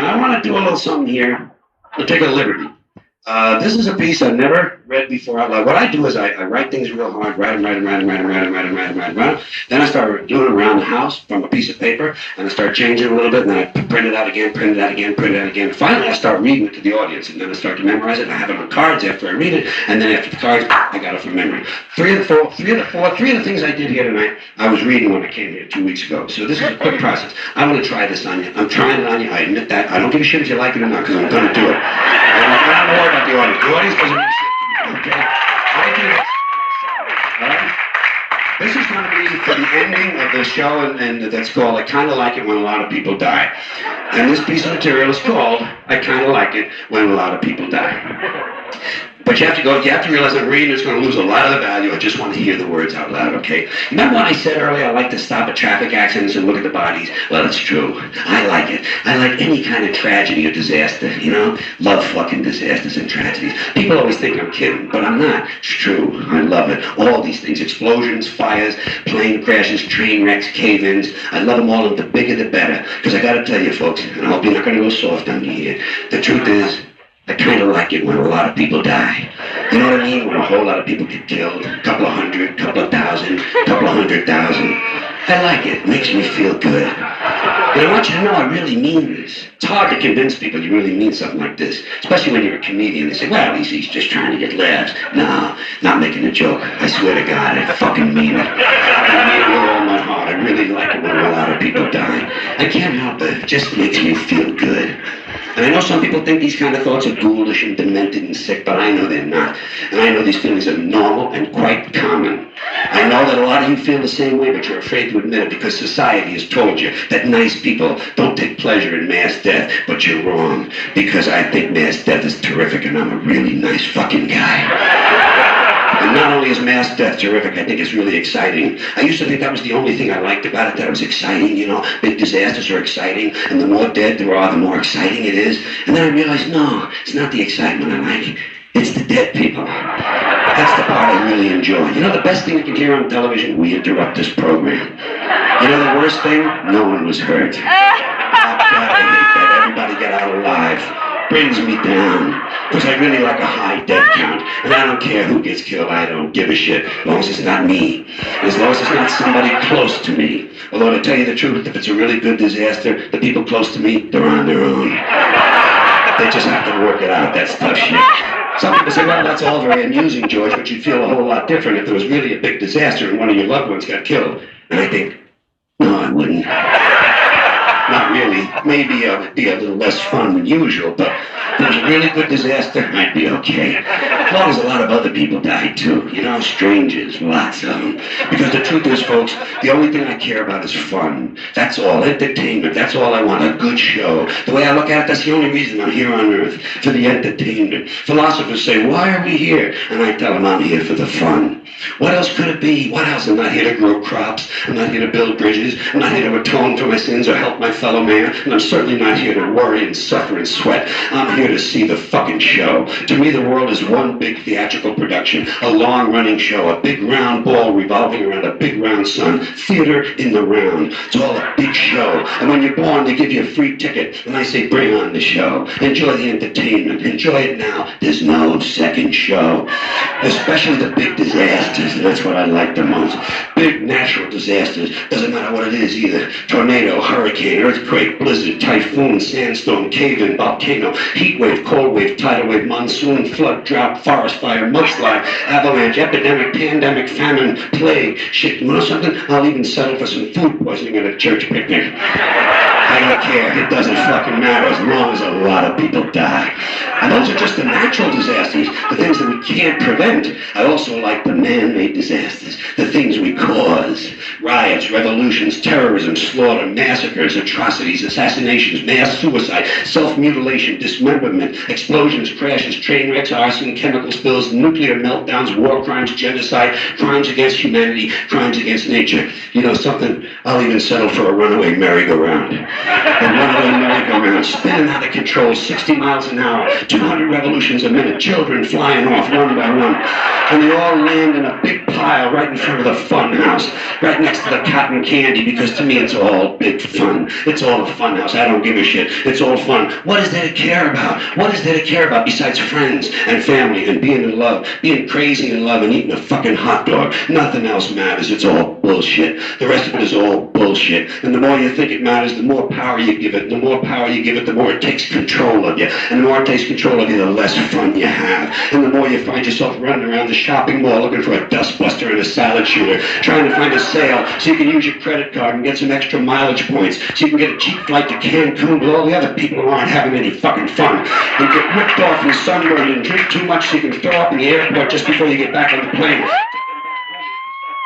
Now I want to do a little something here. I'll take a liberty. This is a piece I've never read before out loud. What I do is I write things real hard, write them. Then I start doing them around the house from a piece of paper, and I start changing a little bit, and then I print it out again. Finally, I start reading it to the audience, and then I start to memorize it. I have it on cards after I read it, and then after the cards, I got it from memory. Three of the things I did here tonight, I was reading when I came here 2 weeks ago. So this is a quick process. I want to try this on you. I'm trying it on you. I admit that. I don't give a shit if you like it or not, because I'm going to do it. I don't know about the audience. The audience doesn't really shit to me, okay? I do this. All right? This is going to be for the ending of the show, and that's called I Kind of Like It When a Lot of People Die. And this piece of material is called I Kind of Like It When a Lot of People Die. But you have to realize that reading is going to lose a lot of the value. I just want to hear the words out loud, okay? Remember when I said earlier I like to stop at traffic accidents and look at the bodies? Well, it's true. I like it. I like any kind of tragedy or disaster, you know? Love fucking disasters and tragedies. People always think I'm kidding, but I'm not. It's true. I love it. All these things. Explosions, fires, plane crashes, train wrecks, cave-ins. I love them all, and the bigger the better. Because I got to tell you, folks, and I hope you're not going to go soft on me here, the truth is, I kind of like it when a lot of people die. You know what I mean? When a whole lot of people get killed. A couple of hundred, couple of thousand, couple of 100,000. I like it. It makes me feel good. And I want you to know I really mean this. It's hard to convince people you really mean something like this. Especially when you're a comedian. They say, well, he's just trying to get laughs. No, not making a joke. I swear to God, I fucking mean it. I mean it with all my heart. I really like it when a lot of people die. I can't help it. It just makes me feel good. And I know some people think these kind of thoughts are ghoulish and demented and sick, but I know they're not. And I know these feelings are normal and quite common. I know that a lot of you feel the same way, but you're afraid to admit it because society has told you that nice people don't take pleasure in mass death, but you're wrong. Because I think mass death is terrific and I'm a really nice fucking guy. And not only is mass death terrific, I think it's really exciting. I used to think that was the only thing I liked about it, that it was exciting, you know. Big disasters are exciting, and the more dead there are, the more exciting it is. And then I realized, no, it's not the excitement I like. It's the dead people. That's the part I really enjoy. You know the best thing you can hear on television? We interrupt this program. You know the worst thing? No one was hurt. I hate that. Everybody get out alive. Brings me down, because I really like a high death count, and I don't care who gets killed, I don't give a shit, as long as it's not me, as long as it's not somebody close to me. Although to tell you the truth, if it's a really good disaster, the people close to me, they're on their own. They just have to work it out, that's tough shit. Some people say, well, that's all very amusing, George, but you'd feel a whole lot different if there was really a big disaster and one of your loved ones got killed. And I think, no, I wouldn't. Not really. Maybe it would be a little less fun than usual, but if it was a really good disaster, I'd be okay. As long as a lot of other people died too, you know, strangers, lots of them. Because the truth is, folks, the only thing I care about is fun. That's all, entertainment, that's all I want, a good show. The way I look at it, that's the only reason I'm here on earth, for the entertainment. Philosophers say, why are we here? And I tell them I'm here for the fun. What else could it be? What else? I'm not here to grow crops. I'm not here to build bridges. I'm not here to atone for my sins or help my fellow man. And I'm certainly not here to worry and suffer and sweat. I'm here to see the fucking show. To me, the world is one big theatrical production, a long-running show, a big round ball revolving around a big round sun. Theater in the round. It's all a big show. And when you're born, they give you a free ticket. And I say, bring on the show. Enjoy the entertainment. Enjoy it now. There's no second show. Especially the big disasters. And that's what I like the most. Big natural disasters. Doesn't matter what it is either. Tornado, hurricane, earthquake, blizzard, typhoon, sandstorm, cave-in, volcano, heat wave, cold wave, tidal wave, monsoon, flood, drought, forest fire, mudslide, avalanche, epidemic, pandemic, famine, plague. Shit, you know something? I'll even settle for some food poisoning at a church picnic. I don't care. It doesn't fucking matter as long as a lot of people die. And those are just the natural disasters, the things that we can't prevent. I also like the man-made disasters, the things we cause. Riots, revolutions, terrorism, slaughter, massacres, atrocities, assassinations, mass suicide, self-mutilation, dismemberment, explosions, crashes, train wrecks, arson, chemical spills, nuclear meltdowns, war crimes, genocide, crimes against humanity, crimes against nature. You know something? I'll even settle for a runaway merry-go-round. A runaway merry-go-round spinning out of control, 60 miles an hour, 200 revolutions a minute, children flying off one by one. And they all land in a big pile right in front of the fun house, right next to the cotton candy, because to me it's all big fun. It's all a fun house. I don't give a shit. It's all fun. What is there to care about? What is there to care about besides friends and family and being in love, being crazy in love and eating a fucking hot dog? Nothing else matters. It's all bullshit. The rest of it is all bullshit. And the more you think it matters, the more power you give it. And the more power you give it, the more it takes control of you. And the more it takes control of you, the less fun you have. And the more you find yourself running around the shopping mall looking for a dustbuster and a salad shooter, trying to find a sale so you can use your credit card and get some extra mileage points so you can get a cheap flight to Cancun with all the other people who aren't having any fucking fun. And get ripped off and sunburned and drink too much so you can throw up in the airport just before you get back on the plane.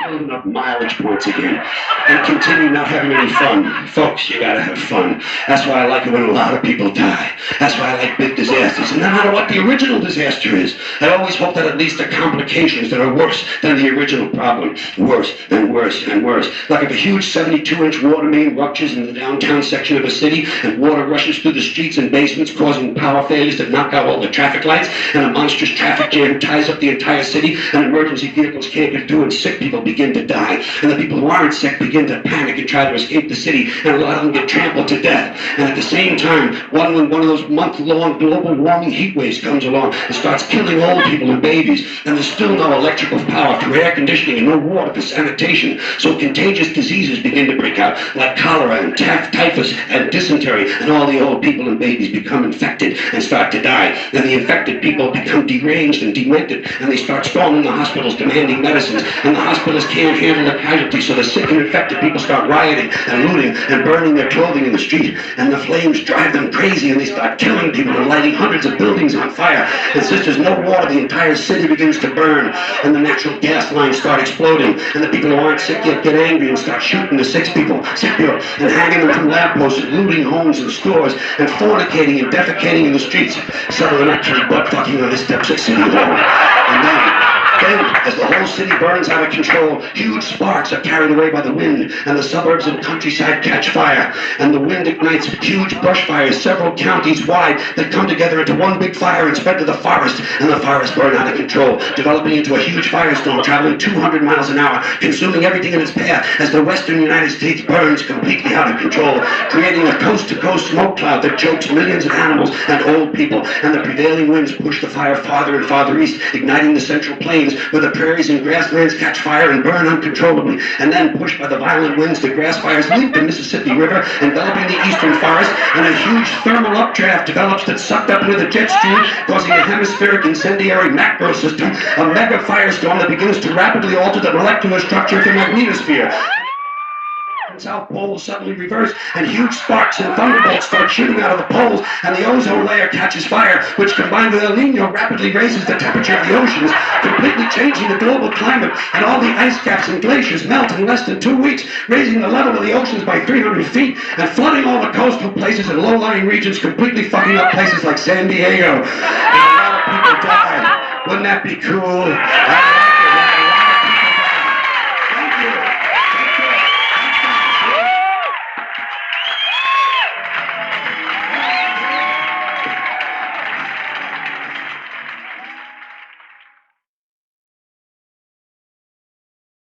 Building up mileage points again and continue not having any fun. Folks, you gotta have fun. That's why I like it when a lot of people die. That's why I like big disasters. And no matter what the original disaster is, I always hope that at least the complications that are worse than the original problem. Worse and worse and worse. Like if a huge 72-inch water main ruptures in the downtown section of a city and water rushes through the streets and basements causing power failures that knock out all the traffic lights and a monstrous traffic jam ties up the entire city and emergency vehicles can't get through and sick people begin to die, and the people who aren't sick begin to panic and try to escape the city, and a lot of them get trampled to death. And at the same time, when one of those month-long global warming heat waves comes along and starts killing old people and babies, and there's still no electrical power for air conditioning and no water for sanitation, so contagious diseases begin to break out, like cholera and typhus and dysentery, and all the old people and babies become infected and start to die. And the infected people become deranged and demented, and they start storming the hospitals demanding medicines, and the hospitals can't handle the casualties, so the sick and infected people start rioting and looting and burning their clothing in the street, and the flames drive them crazy, and they start killing people and lighting hundreds of buildings on fire. And since there's no water, the entire city begins to burn, and the natural gas lines start exploding, and the people who aren't sick yet get angry and start shooting the sick people, and hanging them from lab posts and looting homes and stores, and fornicating and defecating in the streets. Some of them actually butt-fucking on the steps of City Hall. And then, as the whole city burns out of control, huge sparks are carried away by the wind, and the suburbs and countryside catch fire, and the wind ignites huge brush fires several counties wide that come together into one big fire and spread to the forest, and the forests burn out of control, developing into a huge firestorm traveling 200 miles an hour, consuming everything in its path as the western United States burns completely out of control, creating a coast-to-coast smoke cloud that chokes millions of animals and old people, and the prevailing winds push the fire farther and farther east, igniting the central plains where the prairies and grasslands catch fire and burn uncontrollably, and then pushed by the violent winds, the grass fires leap the Mississippi River, enveloping the eastern forest, and a huge thermal updraft develops that's sucked up into the jet stream, causing a hemispheric incendiary macro system, a mega firestorm that begins to rapidly alter the molecular structure of the magnetosphere. South poles suddenly reverse, and huge sparks and thunderbolts start shooting out of the poles, and the ozone layer catches fire, which combined with El Nino rapidly raises the temperature of the oceans, completely changing the global climate, and all the ice caps and glaciers melt in less than 2 weeks, raising the level of the oceans by 300 feet, and flooding all the coastal places and low-lying regions, completely fucking up places like San Diego. And a lot of people die. Wouldn't that be cool?